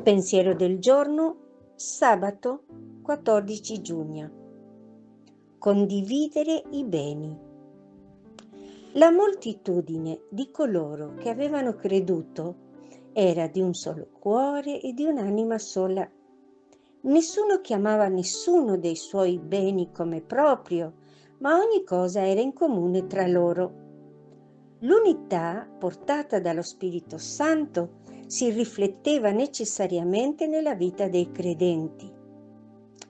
Pensiero del giorno, sabato 14 giugno. Condividere i beni. La moltitudine di coloro che avevano creduto era di un solo cuore e di un'anima sola. Nessuno chiamava nessuno dei suoi beni come proprio, ma ogni cosa era in comune tra loro. L'unità portata dallo Spirito Santo si rifletteva necessariamente nella vita dei credenti.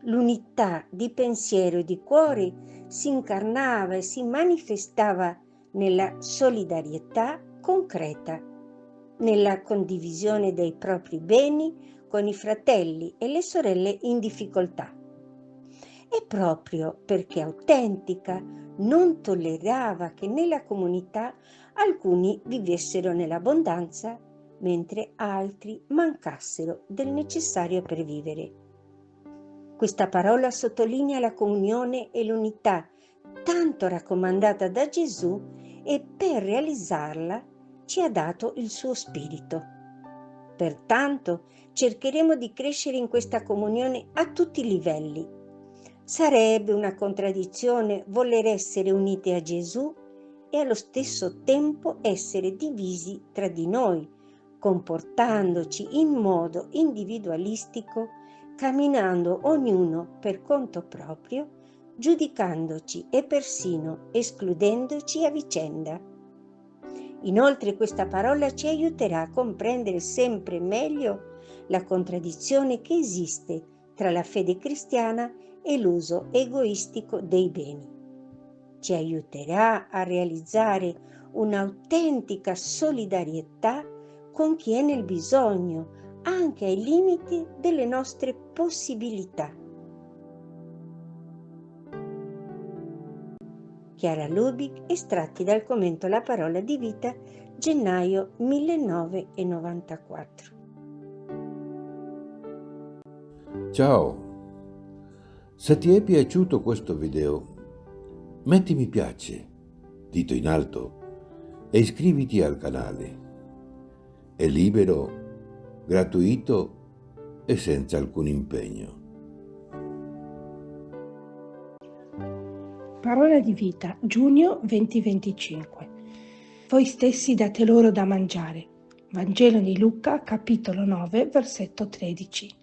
L'unità di pensiero e di cuore si incarnava e si manifestava nella solidarietà concreta, nella condivisione dei propri beni con i fratelli e le sorelle in difficoltà. E proprio perché autentica, non tollerava che nella comunità alcuni vivessero nell'abbondanza, mentre altri mancassero del necessario per vivere. Questa parola sottolinea la comunione e l'unità, tanto raccomandata da Gesù, e per realizzarla ci ha dato il suo Spirito. Pertanto cercheremo di crescere in questa comunione a tutti i livelli. Sarebbe una contraddizione voler essere uniti a Gesù e allo stesso tempo essere divisi tra di noi, comportandoci in modo individualistico, camminando ognuno per conto proprio, giudicandoci e persino escludendoci a vicenda. Inoltre questa parola ci aiuterà a comprendere sempre meglio la contraddizione che esiste tra la fede cristiana e l'uso egoistico dei beni. Ci aiuterà a realizzare un'autentica solidarietà con chi è nel bisogno, anche ai limiti delle nostre possibilità. Chiara Lubick, estratti dal commento La parola di vita, gennaio 1994. Ciao, se ti è piaciuto questo video, metti mi piace, dito in alto, e iscriviti al canale. È libero, gratuito e senza alcun impegno. Parola di vita, giugno 2025. Voi stessi date loro da mangiare. Vangelo di Luca, capitolo 9, versetto 13.